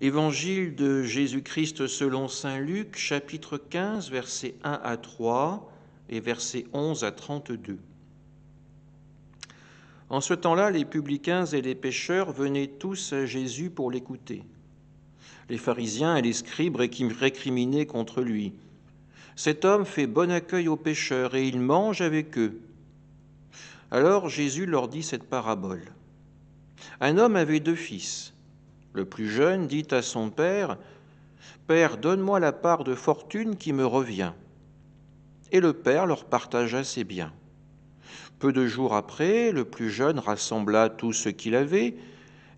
Évangile de Jésus-Christ selon saint Luc, chapitre 15, versets 1 à 3 et versets 11 à 32. En ce temps-là, les publicains et les pécheurs venaient tous à Jésus pour l'écouter. Les pharisiens et les scribes récriminaient contre lui. Cet homme fait bon accueil aux pécheurs et il mange avec eux. Alors Jésus leur dit cette parabole. Un homme avait 2 fils. Le plus jeune dit à son père, « Père, donne-moi la part de fortune qui me revient. » Et le père leur partagea ses biens. Peu de jours après, le plus jeune rassembla tout ce qu'il avait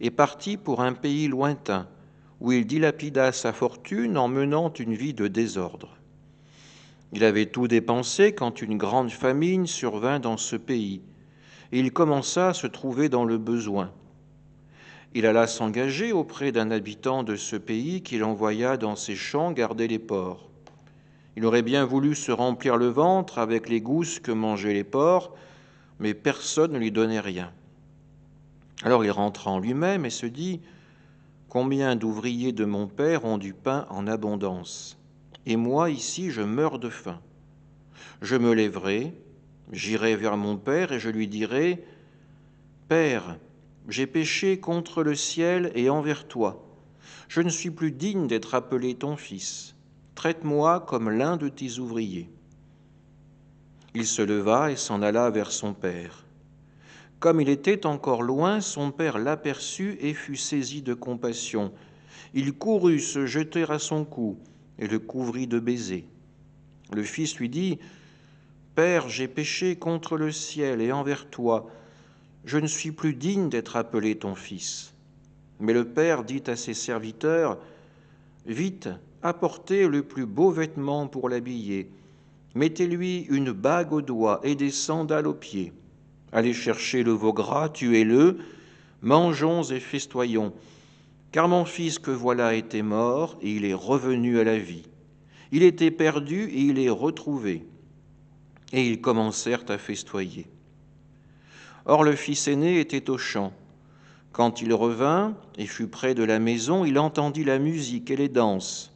et partit pour un pays lointain, où il dilapida sa fortune en menant une vie de désordre. Il avait tout dépensé quand une grande famine survint dans ce pays, et il commença à se trouver dans le besoin. Il alla s'engager auprès d'un habitant de ce pays qu'il envoya dans ses champs garder les porcs. Il aurait bien voulu se remplir le ventre avec les gousses que mangeaient les porcs, mais personne ne lui donnait rien. Alors il rentra en lui-même et se dit, « Combien d'ouvriers de mon père ont du pain en abondance, et moi ici je meurs de faim. Je me lèverai, j'irai vers mon père et je lui dirai, « Père, j'ai péché contre le ciel et envers toi. Je ne suis plus digne d'être appelé ton fils. Traite-moi comme l'un de tes ouvriers. » Il se leva et s'en alla vers son père. Comme il était encore loin, son père l'aperçut et fut saisi de compassion. Il courut se jeter à son cou et le couvrit de baisers. Le fils lui dit, « Père, j'ai péché contre le ciel et envers toi. Je ne suis plus digne d'être appelé ton fils. » Mais le père dit à ses serviteurs, « Vite, apportez le plus beau vêtement pour l'habiller. Mettez-lui une bague au doigt et des sandales aux pieds. Allez chercher le veau gras, tuez-le, mangeons et festoyons. Car mon fils que voilà était mort et il est revenu à la vie. Il était perdu et il est retrouvé. » Et ils commencèrent à festoyer. Or le fils aîné était aux champs. Quand il revint et fut près de la maison, il entendit la musique et les danses.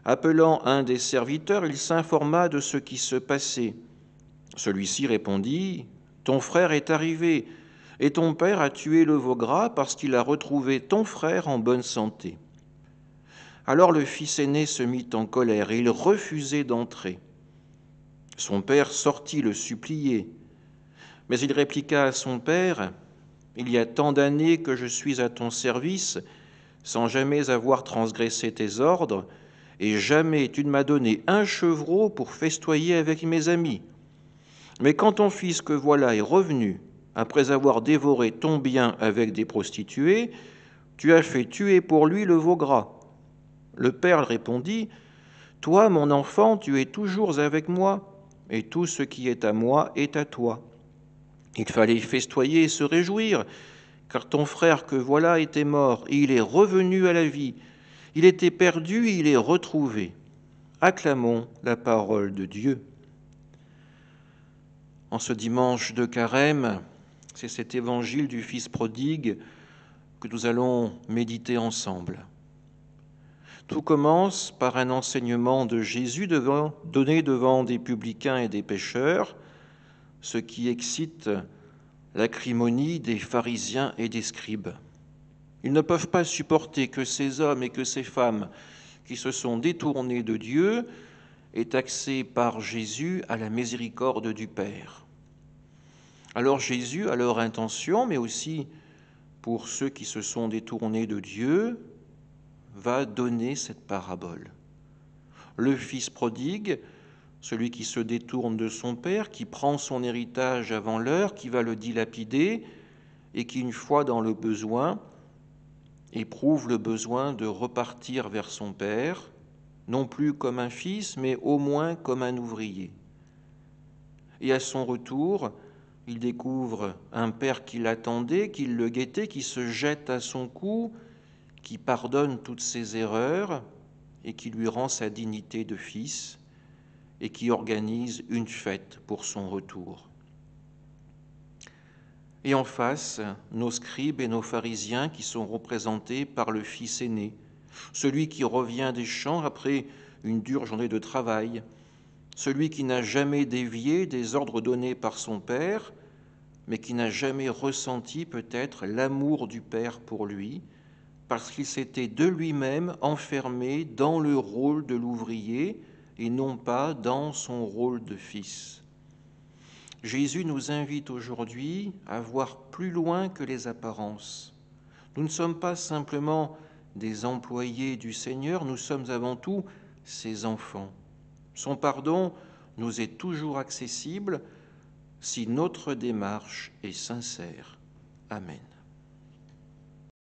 Appelant un des serviteurs, il s'informa de ce qui se passait. Celui-ci répondit, « Ton frère est arrivé, et ton père a tué le veau gras parce qu'il a retrouvé ton frère en bonne santé. » Alors le fils aîné se mit en colère et il refusait d'entrer. Son père sortit le supplier, mais il répliqua à son père, « Il y a tant d'années que je suis à ton service, sans jamais avoir transgressé tes ordres, et jamais tu ne m'as donné un chevreau pour festoyer avec mes amis. Mais quand ton fils que voilà est revenu, après avoir dévoré ton bien avec des prostituées, tu as fait tuer pour lui le veau gras. » Le père répondit, « Toi, mon enfant, tu es toujours avec moi, et tout ce qui est à moi est à toi. Il fallait festoyer et se réjouir, car ton frère que voilà était mort, et il est revenu à la vie. Il était perdu, et il est retrouvé. » Acclamons la parole de Dieu. En ce dimanche de Carême, c'est cet évangile du Fils prodigue que nous allons méditer ensemble. Tout commence par un enseignement de Jésus donné devant des publicains et des pécheurs, ce qui excite l'acrimonie des pharisiens et des scribes. Ils ne peuvent pas supporter que ces hommes et que ces femmes qui se sont détournés de Dieu aient accès par Jésus à la miséricorde du Père. Alors Jésus, à leur intention, mais aussi pour ceux qui se sont détournés de Dieu, va donner cette parabole. Le fils prodigue, celui qui se détourne de son père, qui prend son héritage avant l'heure, qui va le dilapider et qui, une fois dans le besoin, éprouve le besoin de repartir vers son père, non plus comme un fils, mais au moins comme un ouvrier. Et à son retour, il découvre un père qui l'attendait, qui le guettait, qui se jette à son cou, qui pardonne toutes ses erreurs et qui lui rend sa dignité de fils et qui organise une fête pour son retour. Et en face, nos scribes et nos pharisiens qui sont représentés par le fils aîné, celui qui revient des champs après une dure journée de travail, celui qui n'a jamais dévié des ordres donnés par son Père, mais qui n'a jamais ressenti peut-être l'amour du Père pour lui, parce qu'il s'était de lui-même enfermé dans le rôle de l'ouvrier et non pas dans son rôle de fils. Jésus nous invite aujourd'hui à voir plus loin que les apparences. Nous ne sommes pas simplement des employés du Seigneur, nous sommes avant tout ses enfants. Son pardon nous est toujours accessible si notre démarche est sincère. Amen.